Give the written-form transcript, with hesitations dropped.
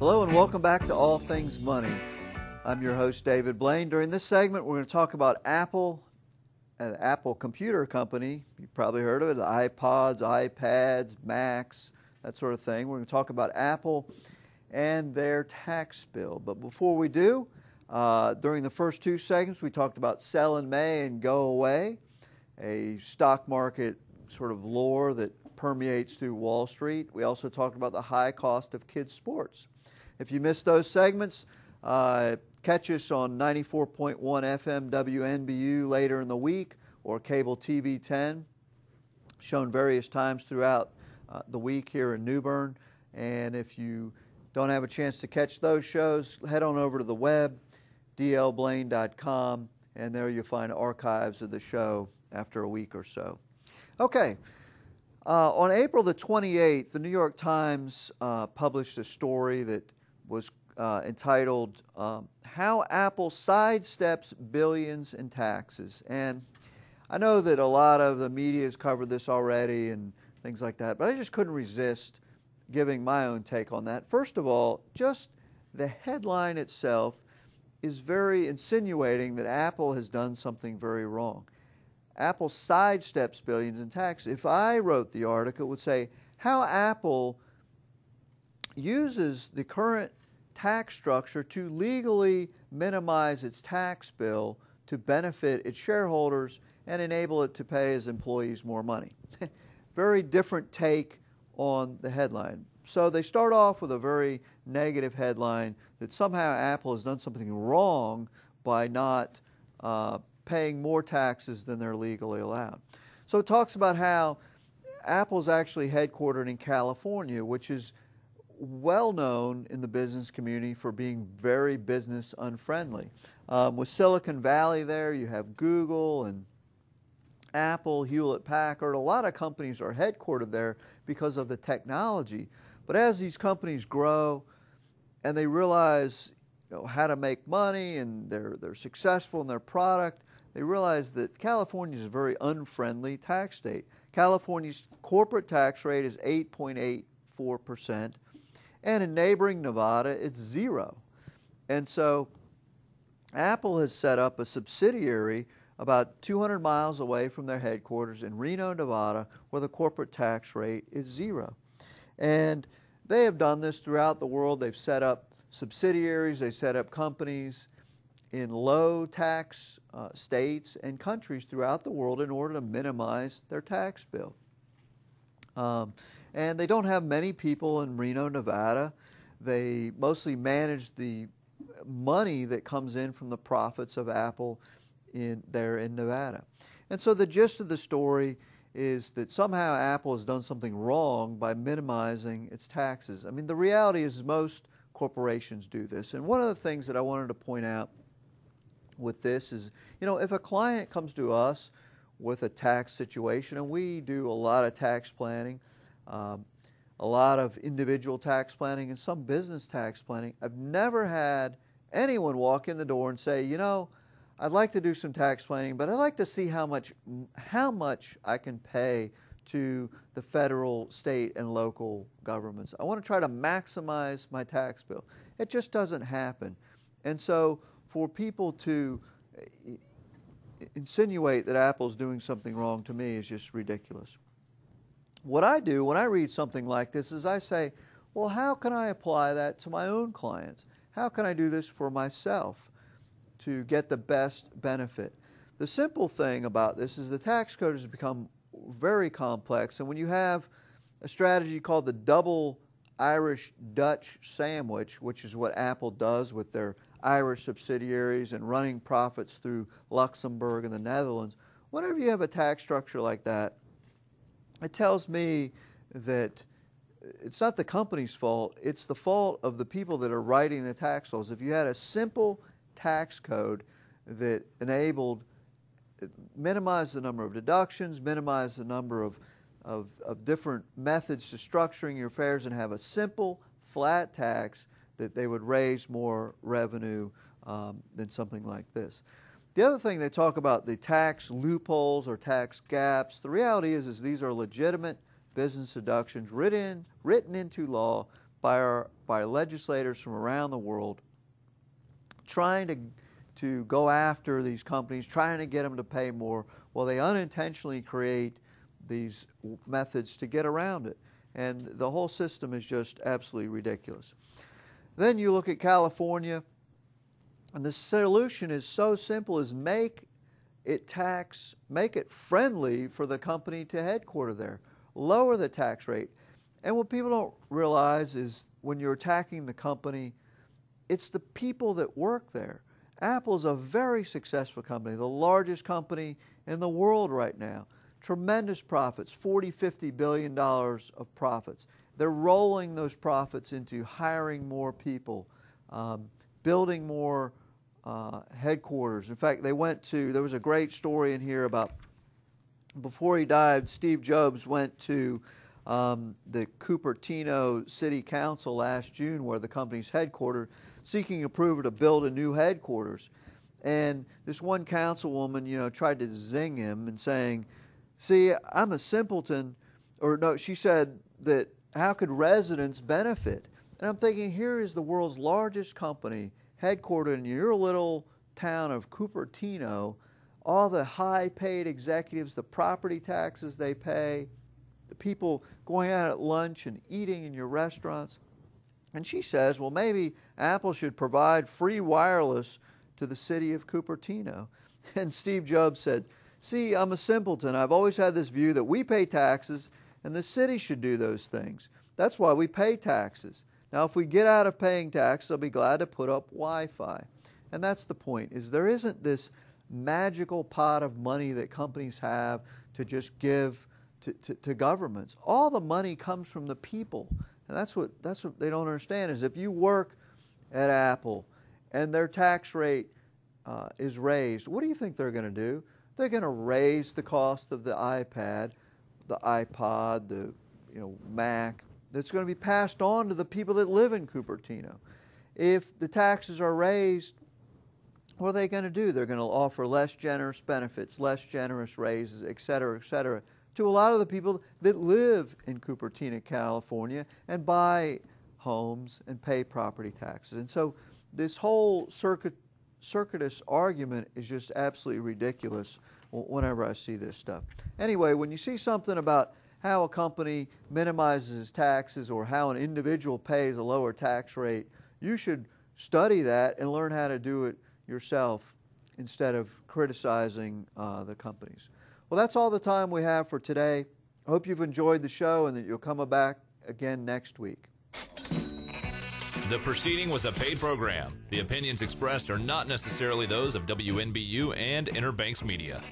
Hello and welcome back to All Things Money. I'm your host, David Blain. During this segment, we're going to talk about Apple, an Apple computer company. You've probably heard of it, the iPods, iPads, Macs, that sort of thing. We're going to talk about Apple and their tax bill. But before we do, during the first two segments, we talked about sell in May and go away, a stock market sort of lore that permeates through Wall Street. We also talked about the high cost of kids' sports. If you missed those segments, catch us on 94.1 FM WNBU later in the week or cable TV 10, shown various times throughout the week here in New Bern. And if you don't have a chance to catch those shows, head on over to the web, dlblain.com, and there you'll find archives of the show after a week or so. Okay. On April the 28th, the New York Times published a story that was entitled, How Apple Sidesteps Billions in Taxes. And I know that a lot of the media has covered this already and things like that, but I just couldn't resist giving my own take on that. First of all, just the headline itself is very insinuating that Apple has done something very wrong. Apple sidesteps billions in taxes. If I wrote the article, it would say how Apple uses the current tax structure to legally minimize its tax bill to benefit its shareholders and enable it to pay its employees more money. Very different take on the headline. So they start off with a very negative headline that somehow Apple has done something wrong by not paying more taxes than they're legally allowed. So it talks about how Apple's actually headquartered in California, which is well known in the business community for being very business unfriendly. With Silicon Valley there, you have Google and Apple, Hewlett-Packard. A lot of companies are headquartered there because of the technology. But as these companies grow and they realize how to make money and they're successful in their product, they realize that California is a very unfriendly tax state. California's corporate tax rate is 8.84%, and in neighboring Nevada, it's 0. And so Apple has set up a subsidiary about 200 miles away from their headquarters in Reno, Nevada, where the corporate tax rate is 0. And they have done this throughout the world. They've set up subsidiaries, they set up companies in low tax states and countries throughout the world in order to minimize their tax bill. And they don't have many people in Reno, Nevada. They mostly manage the money that comes in from the profits of Apple there in Nevada. And so the gist of the story is that somehow Apple has done something wrong by minimizing its taxes. I mean, the reality is most corporations do this. And one of the things that I wanted to point out with this is, if a client comes to us with a tax situation, and we do a lot of tax planning, a lot of individual tax planning and some business tax planning, I've never had anyone walk in the door and say, I'd like to do some tax planning, but I'd like to see how much I can pay to the federal, state, and local governments. I want to try to maximize my tax bill. It just doesn't happen. And so for people to insinuate that Apple's doing something wrong, to me, is just ridiculous. What I do when I read something like this is I say, well, how can I apply that to my own clients? How can I do this for myself to get the best benefit? The simple thing about this is the tax code has become very complex, and when you have a strategy called the double Irish-Dutch sandwich, which is what Apple does with their Irish subsidiaries and running profits through Luxembourg and the Netherlands, whenever you have a tax structure like that, it tells me that it's not the company's fault, it's the fault of the people that are writing the tax laws. If you had a simple tax code that minimized the number of deductions, minimized the number of different methods to structuring your affairs, and have a simple, flat tax, that they would raise more revenue than something like this. The other thing they talk about, the tax loopholes or tax gaps, the reality is these are legitimate business deductions written into law by legislators from around the world trying to go after these companies, trying to get them to pay more. Well, they unintentionally create these methods to get around it. And the whole system is just absolutely ridiculous. Then you look at California, and the solution is so simple as make it friendly for the company to headquarter there. Lower the tax rate. And what people don't realize is when you're attacking the company, it's the people that work there. Apple's a very successful company, the largest company in the world right now. Tremendous profits, $40–50 billion of profits. They're rolling those profits into hiring more people, building more headquarters. In fact, there was a great story in here about before he died, Steve Jobs went to the Cupertino City Council last June, where the company's headquartered, seeking approval to build a new headquarters. And this one councilwoman, tried to zing him and saying, "See, I'm a simpleton," or no, she said that how could residents benefit? And I'm thinking, here is the world's largest company, headquartered in your little town of Cupertino, all the high-paid executives, the property taxes they pay, the people going out at lunch and eating in your restaurants. And she says, well, maybe Apple should provide free wireless to the city of Cupertino. And Steve Jobs said, "See, I'm a simpleton. I've always had this view that we pay taxes and the city should do those things. That's why we pay taxes. Now, if we get out of paying taxes, I'll be glad to put up Wi-Fi." And that's the point, is there isn't this magical pot of money that companies have to just give to governments. All the money comes from the people. And that's what they don't understand, is if you work at Apple and their tax rate is raised, what do you think they're going to do? They're going to raise the cost of the iPad, the iPod, the Mac. That's going to be passed on to the people that live in Cupertino. If the taxes are raised, what are they going to do? They're going to offer less generous benefits, less generous raises, et cetera, to a lot of the people that live in Cupertino, California, and buy homes and pay property taxes. And so this whole circuitous argument is just absolutely ridiculous whenever I see this stuff. Anyway, when you see something about how a company minimizes taxes or how an individual pays a lower tax rate, you should study that and learn how to do it yourself instead of criticizing the companies. Well, that's all the time we have for today. I hope you've enjoyed the show and that you'll come back again next week. The proceeding was a paid program. The opinions expressed are not necessarily those of WNBU and Inner Banks Media.